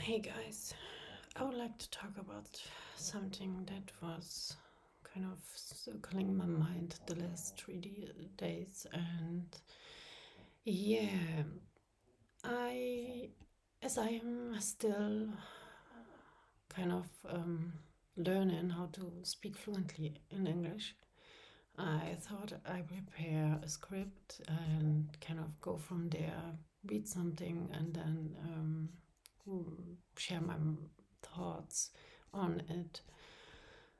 Hey guys, I would like to talk about something that was kind of circling my mind the last days, and yeah, I, as I am still kind of learning how to speak fluently in English, I thought I prepare a script and kind of go from there, read something, and then share my thoughts on it.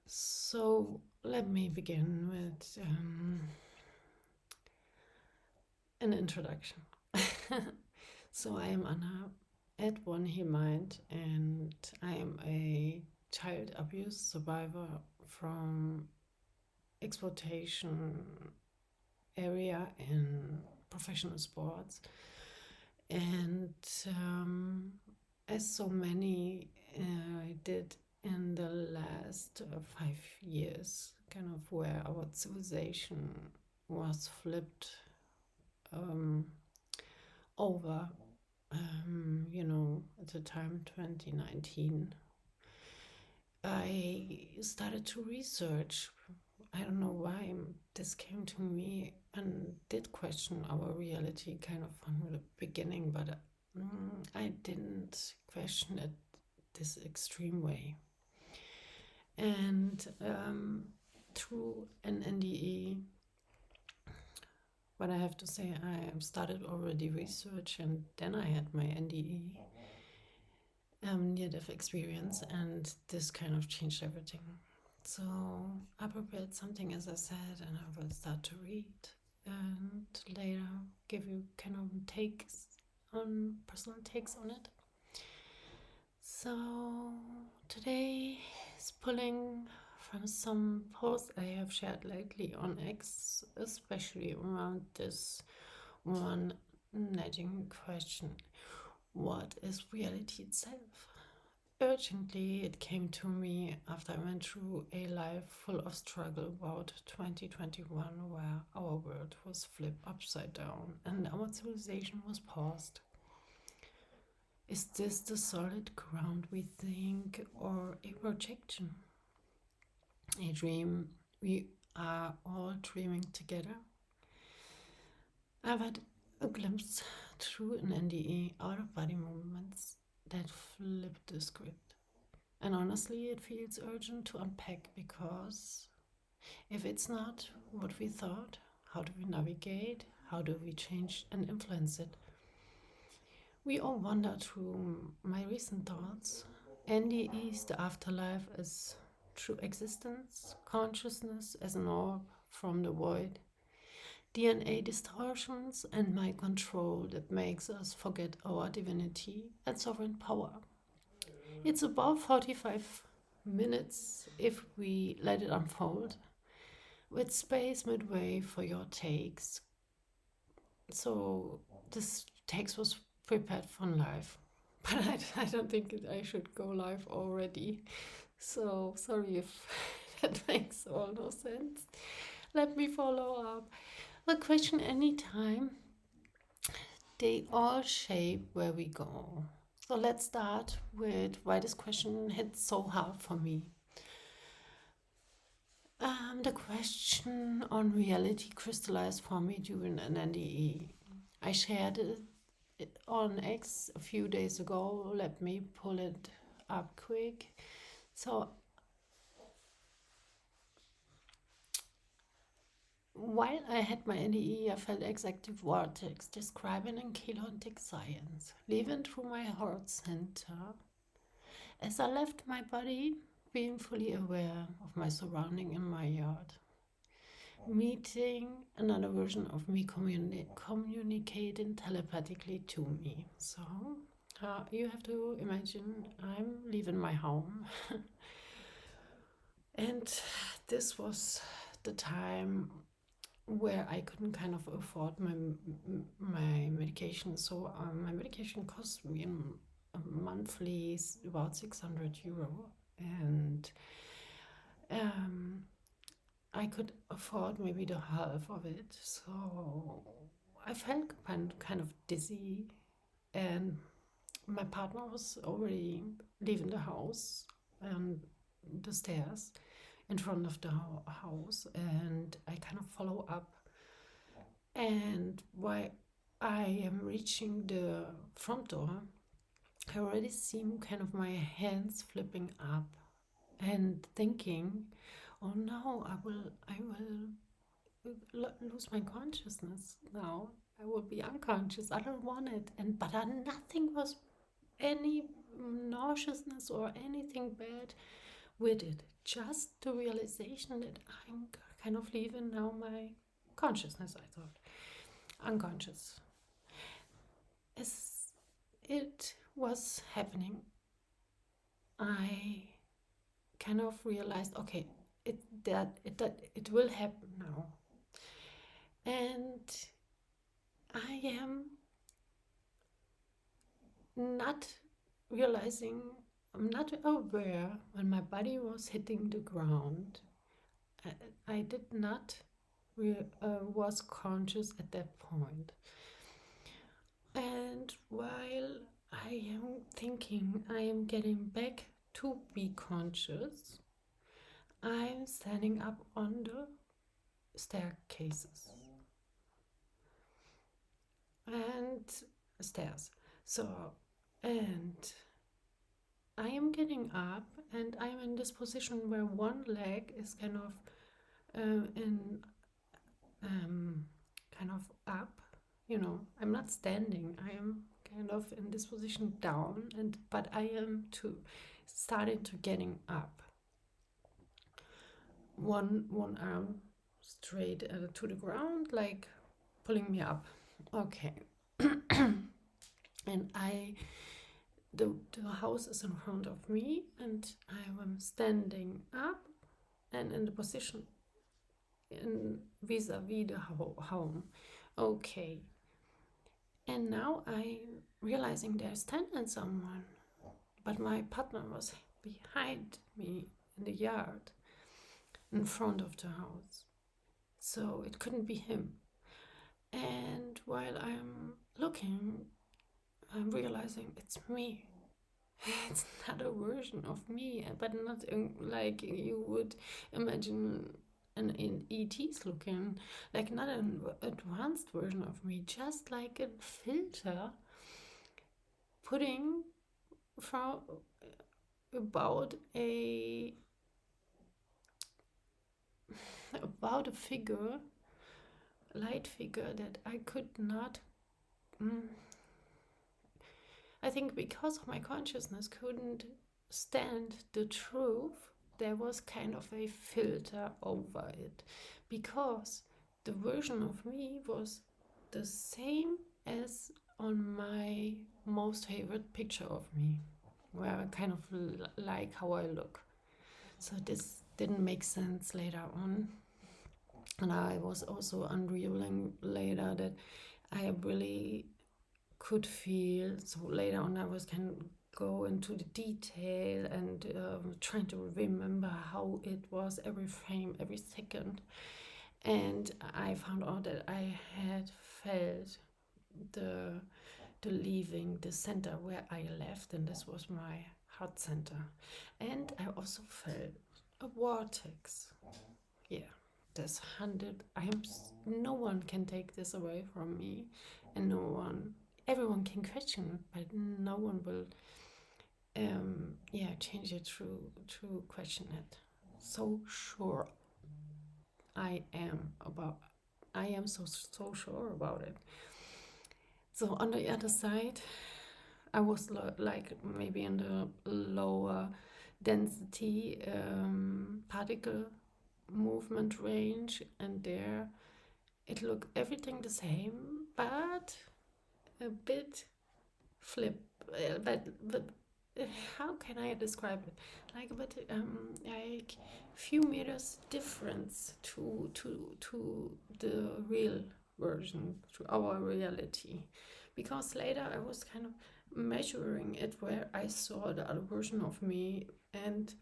So let me begin with an introduction. So I am Anna at One Heal Mind, and I am a child abuse survivor from exploitation area in professional sports. And as so many did in the last 5 years, kind of where our civilization was flipped over, at the time 2019, I started to research. I don't know why this came to me and did question our reality kind of from the beginning, but I didn't question it this extreme way. And through an NDE, what I have to say, I started already research, and then I had my NDE near-death experience, and this kind of changed everything. So I prepared something, as I said, and I will start to read, and later give you kind of personal takes on it. So today is pulling from some posts I have shared lately on X, especially around this one nagging question: what is reality itself? Urgently, it came to me after I went through a life full of struggle about 2021, where our world was flipped upside down and our civilization was paused. Is this the solid ground we think, or a projection? A dream we are all dreaming together? I've had a glimpse through an NDE, out of body movements that flipped the script. And honestly, it feels urgent to unpack, because if it's not what we thought, how do we navigate? How do we change and influence it? We all wander through my recent thoughts. NDEs, the afterlife as true existence, consciousness as an orb from the void, DNA distortions, and mind control that makes us forget our divinity and sovereign power. It's about 45 minutes if we let it unfold, with space midway for your takes. So this text was prepared for live, but I don't think I should go live already. So sorry if that makes all no sense. Let me follow up. The question anytime, they all shape where we go. So let's start with why this question hit so hard for me. The question on reality crystallized for me during an NDE. I shared it on X a few days ago. Let me pull it up quick. So while I had my NDE, I felt executive vortex describing in chaotic science, leaving through my heart center. As I left my body, being fully aware of my surrounding in my yard, meeting another version of me communicating telepathically to me. So you have to imagine I'm leaving my home. And this was the time where I couldn't kind of afford my medication. So my medication cost me monthly about 600 euro, and I could afford maybe the half of it. So I felt kind of dizzy, and my partner was already leaving the house and the stairs in front of the house, and I kind of follow up. And while I am reaching the front door, I already see kind of my hands flipping up and thinking, "Oh no, I will lose my consciousness now. I will be unconscious. I don't want it." And but nothing was any nauseousness or anything bad with it. Just the realization that I'm kind of leaving now my consciousness. I thought unconscious. As it was happening, I kind of realized, okay, it will happen now, and I am not realizing, I'm not aware when my body was hitting the ground. I did not was conscious at that point. And while I am thinking I am getting back to be conscious, I'm standing up on the staircases and stairs. So, and I am getting up, and I'm in this position where one leg is kind of in kind of up. You know, I'm not standing. I am kind of in this position down, but I am starting to getting up. One arm straight to the ground, like pulling me up. Okay. And the house is in front of me, and I am standing up and in the position vis-a-vis the home. Okay. And now I'm realizing there's standing someone, but my partner was behind me in the yard in front of the house, so it couldn't be him. And while I'm looking, I'm realizing it's me. It's not a version of me, but not like you would imagine an ET's looking, like not an advanced version of me, just like a filter putting from about a figure, light figure that I could not. I think because of my consciousness couldn't stand the truth, there was kind of a filter over it, because the version of me was the same as on my most favorite picture of me, where I kind of like how I look. So this didn't make sense later on. And I was also unrevealing later that I really could feel. So later on, I was kind of go into the detail and trying to remember how it was every frame, every second. And I found out that I had felt the leaving the center where I left, and this was my heart center. And I also felt a vortex. Yeah, this 100. No one can take this away from me, and everyone can question it, but no one will change it through question it. So sure I am so sure about it. So on the other side, I was like maybe in the lower density particle movement range, and there it looked everything the same, but a bit flip. But how can I describe it? Like few meters difference to the real version, to our reality, because later I was kind of measuring it where I saw the other version of me, and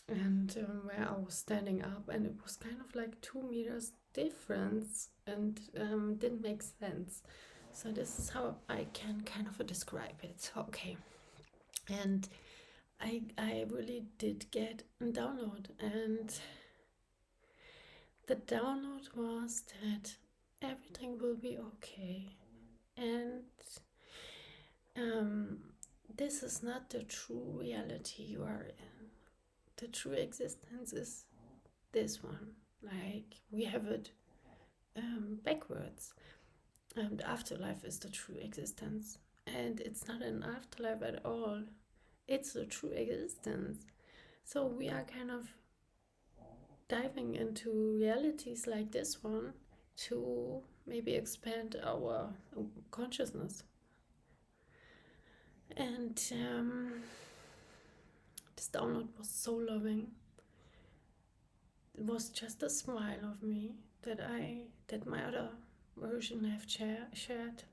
where I was standing up, and it was kind of like 2 meters difference, and didn't make sense. So this is how I can kind of describe it. Okay. And I really did get a download, and the download was that everything will be okay. And um, this is not the true reality you are in. The true existence is this one. Like, we have it backwards. The afterlife is the true existence. And it's not an afterlife at all. It's the true existence. So we are kind of diving into realities like this one to maybe expand our consciousness. And this download was so loving. It was just a smile of me that my other version have shared,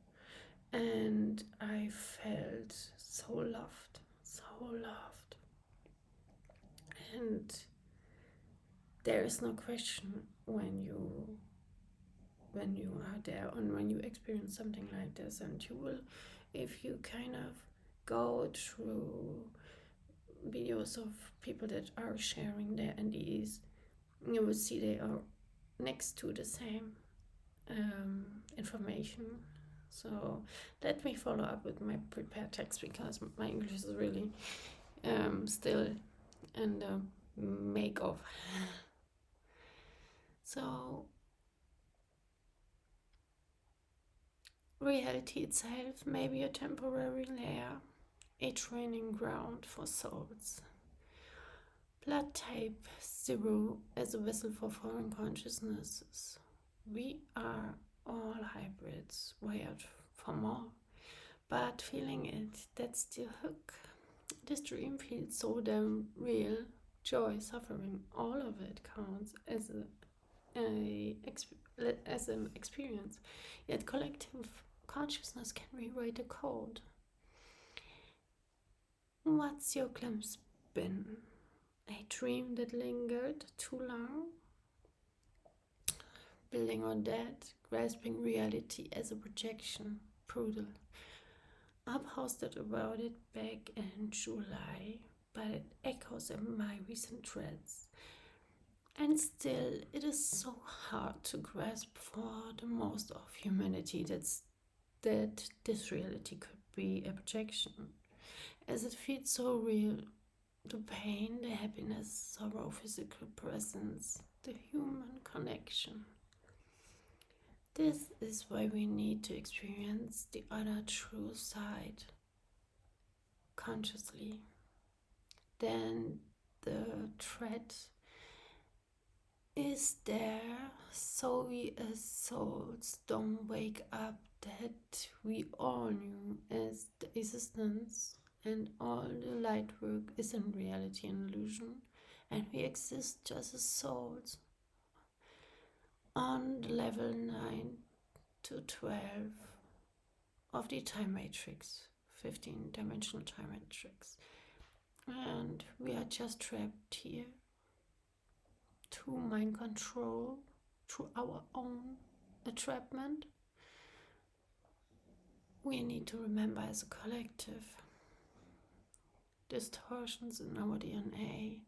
and I felt so loved, so loved. And there is no question when you are there and when you experience something like this, and you will, if you kind of go through videos of people that are sharing their NDEs, you will see they are next to the same information. So let me follow up with my prepared text, because my English is really still in the make of. So reality itself may be a temporary layer, a training ground for souls. Blood type 0 as a vessel for foreign consciousnesses. We are all hybrids, wired for more. But feeling it, that's the hook. This dream feels so damn real. Joy, suffering, all of it counts as an experience. Yet collective consciousness can rewrite the code. What's your glimpse been? A dream that lingered too long? Building on that, grasping reality as a projection, brutal. I posted about it back in July, but it echoes in my recent threads. And still, it is so hard to grasp for the most of humanity that this reality could be a projection, as it feels so real. The pain, the happiness, sorrow, physical presence, the human connection. This is why we need to experience the other true side consciously. Then the thread is there, so we as souls don't wake up that we all knew as the existence, and all the light work is in reality an illusion, and we exist just as souls on the level 9 to 12 of the time matrix, 15-dimensional time matrix. And we are just trapped here through mind control, through our own entrapment. We need to remember as a collective distortions in our DNA,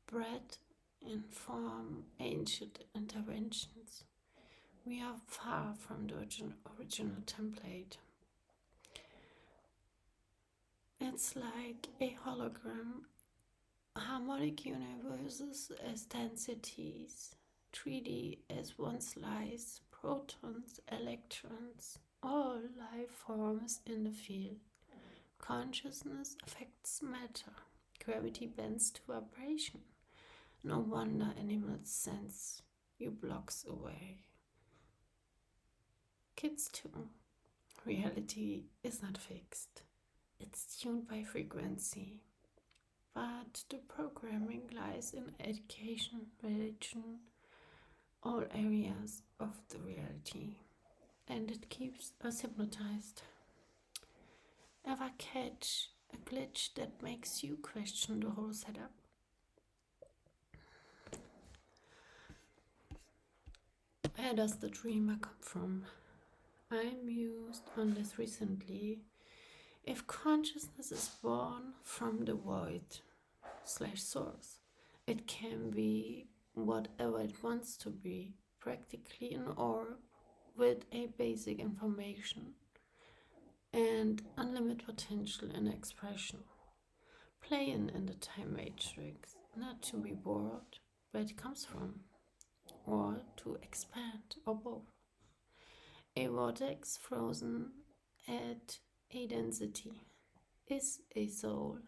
bred in form ancient interventions. We are far from the original template. It's like a hologram, harmonic universes as densities, 3D as one slice, protons, electrons, all life forms in the field. Consciousness affects matter. Gravity bends to vibration. No wonder animals sense you blocks away. Kids too. Reality is not fixed. It's tuned by frequency. But the programming lies in education, religion, all areas of the reality. And it keeps us hypnotized. Ever catch a glitch that makes you question the whole setup? Where does the dreamer come from? I mused on this recently. If consciousness is born from the void/source, it can be whatever it wants to be, practically an orb with a basic information and unlimited potential in expression. Playing in the time matrix, not to be bored where it comes from, or to expand, or both. A vortex frozen at a density is a soul/life,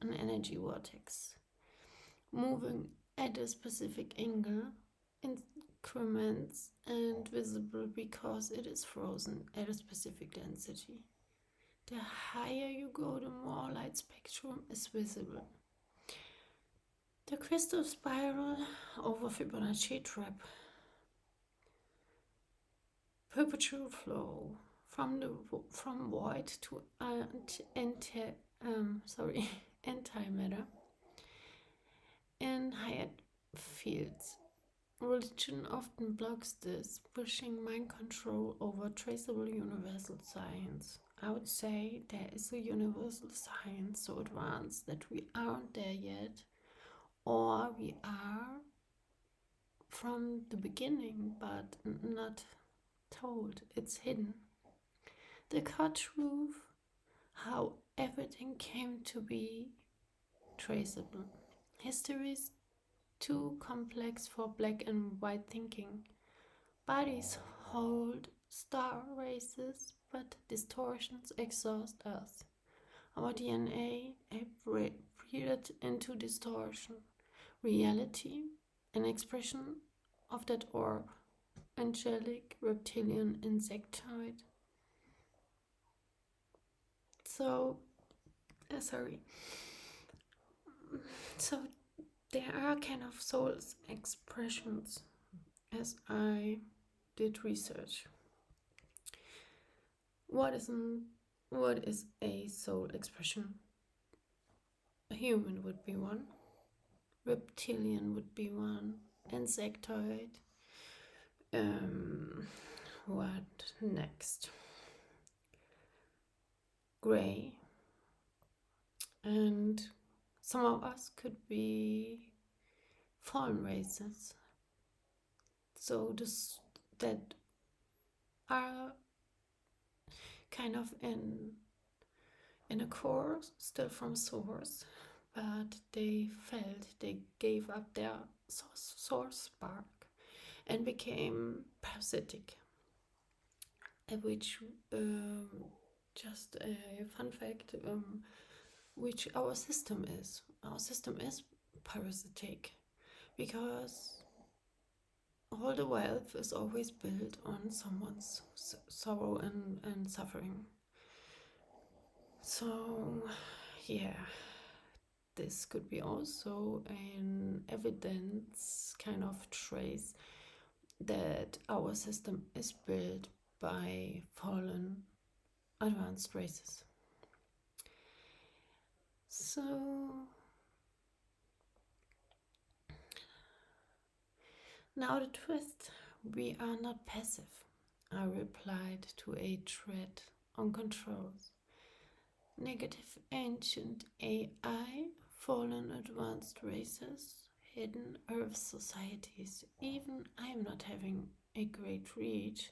an energy vortex, moving at a specific angle, increments, and visible because it is frozen at a specific density. The higher you go, the more light spectrum is visible. The crystal spiral over Fibonacci trap. Perpetual flow from void to antimatter in higher fields. Religion often blocks this, pushing mind control over traceable universal science. I would say there is a universal science so advanced that we aren't there yet, or we are from the beginning but not told. It's hidden. The cut truth, how everything came to be traceable. History is too complex for black and white thinking. Bodies hold star races, but distortions exhaust us. Our DNA breathed into distortion. Reality, an expression of that orb. Angelic, reptilian, insectoid. So there are kind of soul expressions as I did research. What is a soul expression? A human would be one, reptilian would be one, insectoid. What next? Gray. And some of us could be fallen races. So that are kind of in a core, still from source, but they gave up their source spark and became parasitic. Which, just a fun fact, which our system is. Our system is parasitic because all the wealth is always built on someone's sorrow and suffering. So, yeah, this could be also an evidence kind of trace that our system is built by fallen advanced races. So now the twist, we are not passive. I replied to a thread on controls. Negative ancient AI, fallen advanced races, hidden Earth societies. Even I am not having a great reach.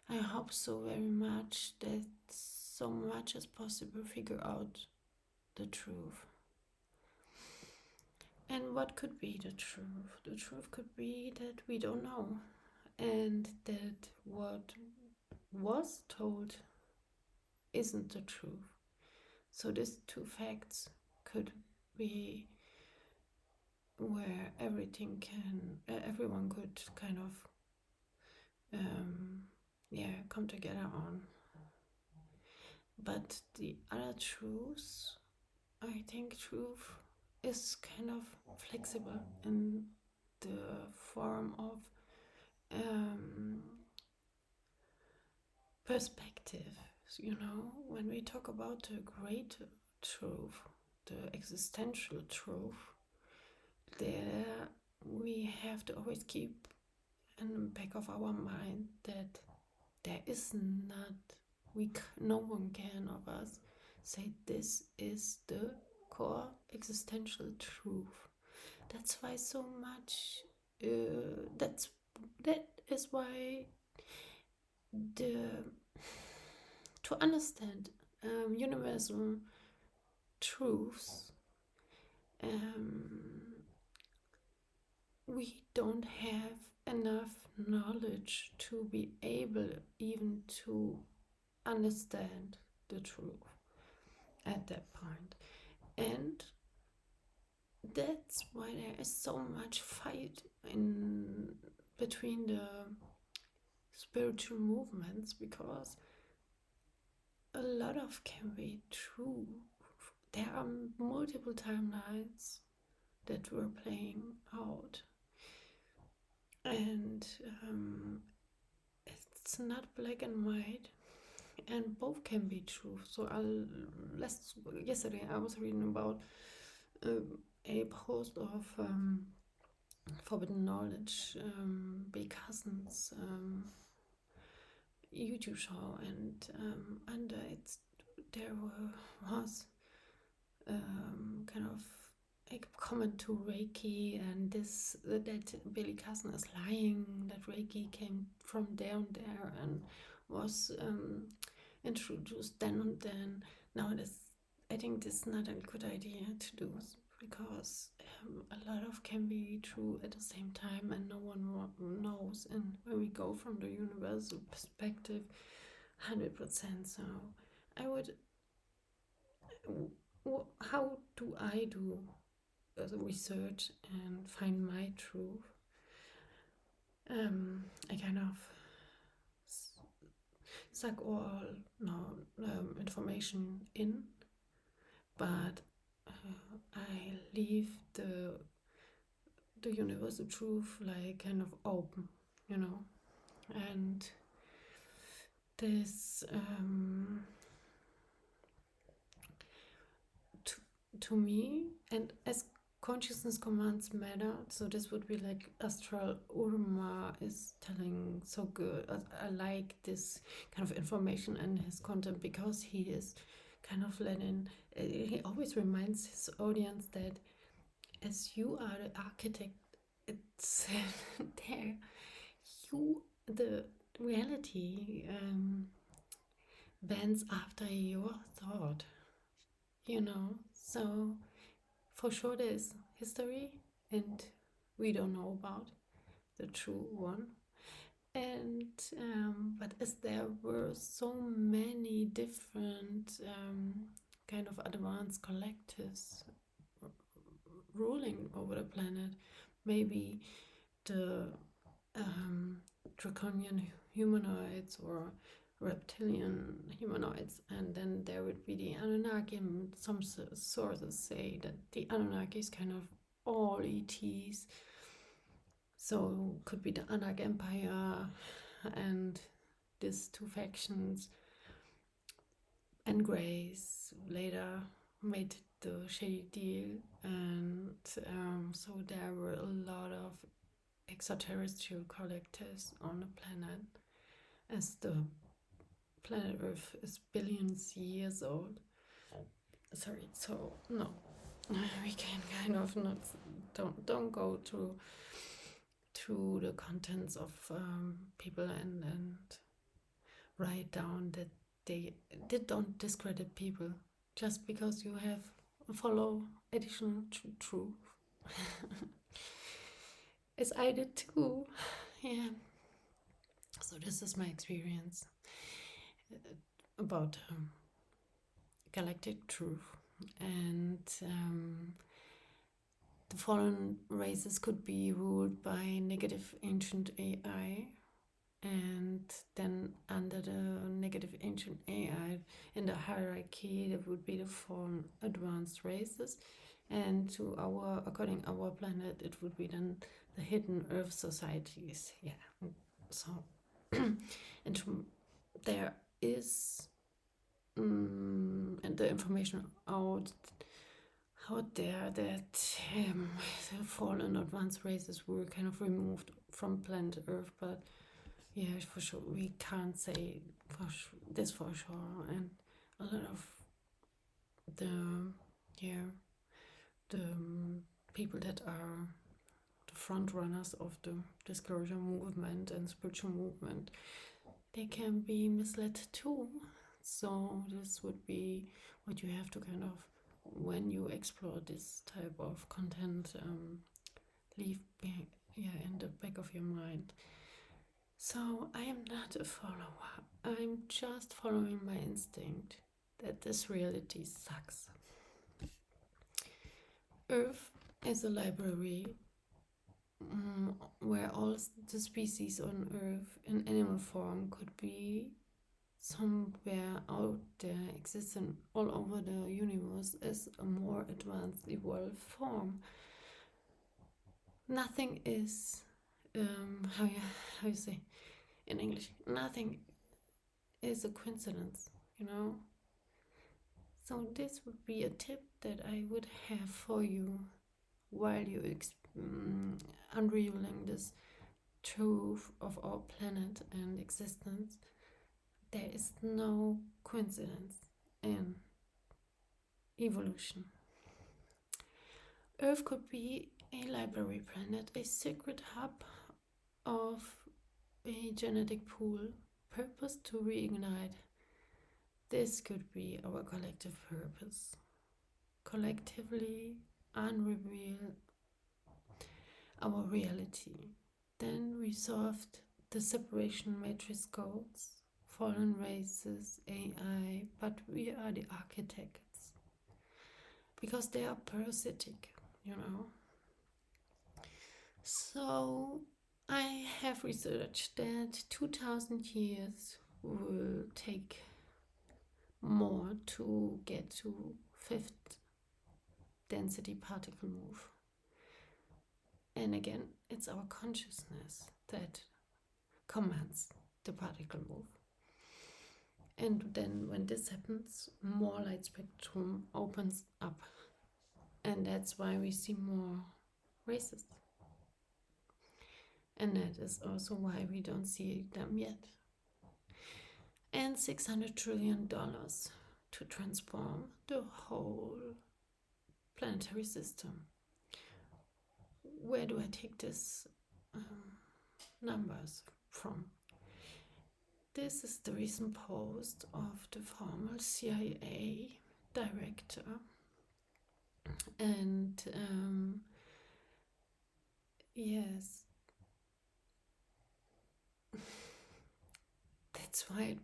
I hope so very much that so much as possible figure out the truth. And what could be the truth? The truth could be that we don't know, and that what was told isn't the truth. So these two facts could be where everyone could kind of come together on. But the other truths, I think truth is kind of flexible in the form of perspective. You know, when we talk about the great truth, the existential truth, there we have to always keep in the back of our mind that there is not, no one can of us say this is the core existential truth. That's why so much, that is why to understand universal truths, we don't have enough knowledge to be able even to understand the truth at that point. And that's why there is so much fight in between the spiritual movements, because a lot of can be true. There are multiple timelines that were playing out, and it's not black and white, and both can be true. So yesterday I was reading about a post of Forbidden Knowledge, Bill Cousins' YouTube show, and under it there was kind of a comment to Reiki, and that Billy Cousin is lying, that Reiki came from down there and was introduced then and then. Now I think this is not a good idea to do, because a lot of can be true at the same time, and no one knows. And when we go from the universal perspective, 100%. So I would, how do I do the research and find my truth? I kind of suck all information in, but I leave the universal truth like kind of open, and this to me, and as consciousness commands matter, so this would be like Astral Urma is telling so good. I like this kind of information and his content, because he is kind of he always reminds his audience that as you are the architect, it's there, the reality bends after your thought, so for sure there is history, and we don't know about the true one. And but as there were so many different kind of advanced collectives ruling over the planet, maybe the draconian humanoids or reptilian humanoids, and then there would be the Anunnaki, and some sources say that the Anunnaki is kind of all ETs, so could be the Anak Empire and these two factions, and Grace later made the shady deal, and so there were a lot of extraterrestrial collectives on the planet, as the planet Earth is billions years old. Sorry, so no, we can kind of not, don't go through the contents of people and write down that they don't discredit people just because you have follow additional truth. As I did too, yeah. So this is my experience about galactic truth, and the fallen races could be ruled by negative ancient AI, and then under the negative ancient AI in the hierarchy there would be the fallen advanced races, and according our planet it would be then the hidden earth societies. Yeah, so and there is and the information out there that the fallen advanced races were kind of removed from planet Earth, but Yeah, for sure. We can't say this for sure, and a lot of the yeah the people that are the front runners of the disclosure movement and spiritual movement, they can be misled too. So this would be what you have to kind of, when you explore this type of content, leave in the back of your mind. So I am not a follower. I'm just following my instinct that this reality sucks. Earth is a library, where all the species on Earth in animal form could be somewhere out there, existing all over the universe as a more advanced, evolved form. Nothing is, how you say in English, nothing is a coincidence, you know. So this would be a tip that I would have for you while you unrevealing this truth of our planet and existence. There is no coincidence in evolution. Earth could be a library planet, a secret hub of a genetic pool, purpose to reignite. This could be our collective purpose. Collectively unreveal our reality. Then we solved the separation matrix codes, fallen races, AI, but we are the architects. Because they are parasitic, you know. So I have researched that 2000 years will take more to get to fifth density particle move. And again, it's our consciousness that commands the particle move. And then when this happens, more light spectrum opens up. And that's why we see more races. And that is also why we don't see them yet. And $600 trillion to transform the whole planetary system. Where do I take this numbers from? This is the recent post of the former CIA director, and yes, that's why it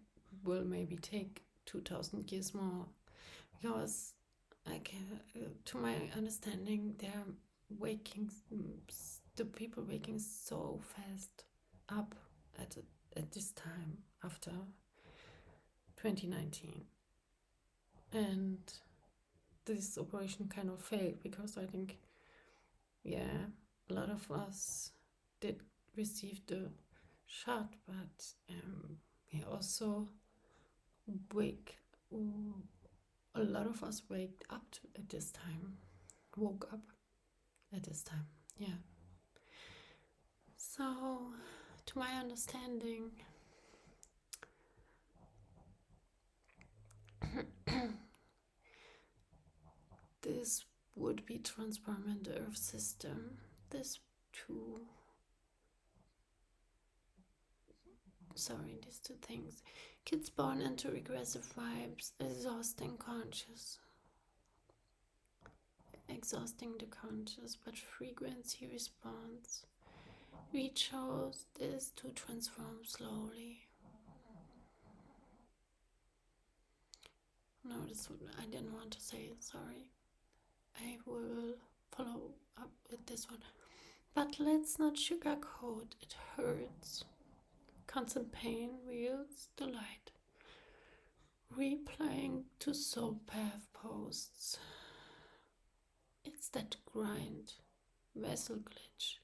will maybe take 2000 years more, because to my understanding, they're waking, the people waking so fast up at this time after 2019, and this operation kind of failed because I think, yeah, a lot of us did receive the shot, but we also a lot of us woke up at this time, yeah. So, to my understanding, this would be transforming the Earth system. These two things. Kids born into regressive vibes, exhausting the conscious, but frequency response. We chose this to transform slowly. No, I didn't want to say it, sorry. I will follow up with this one. But let's not sugarcoat, it hurts. Constant pain wields the light. Replaying to soul path posts. It's that grind, vessel glitch.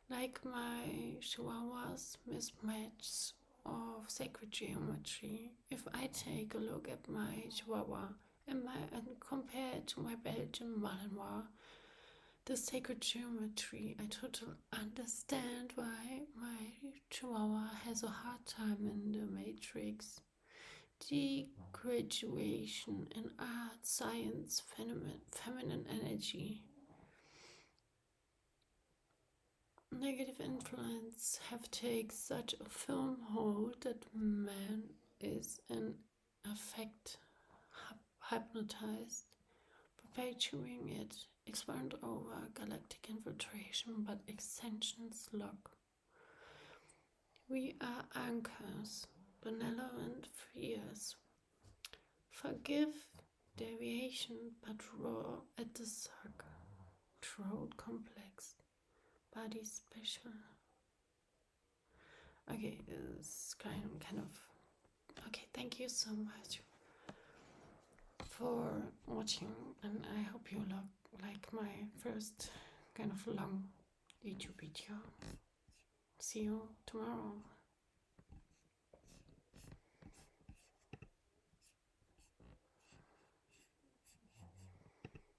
Like my Chihuahua's mismatch of sacred geometry. If I take a look at my Chihuahua and compare it to my Belgian Malinois, the sacred geometry. I totally understand why my chihuahua has a hard time in the matrix. Degraduation in art, science, feminine energy. Negative influence have taken such a firm hold that man is in effect hypnotized, perpetuating it, expand over galactic infiltration, but extensions lock. We are anchors, benevolent fears. Forgive deviation, but raw at the suck. Throat complex, body special. Okay, it's kind of. Okay, thank you so much for watching, and I hope you like my first kind of long YouTube video. See you tomorrow.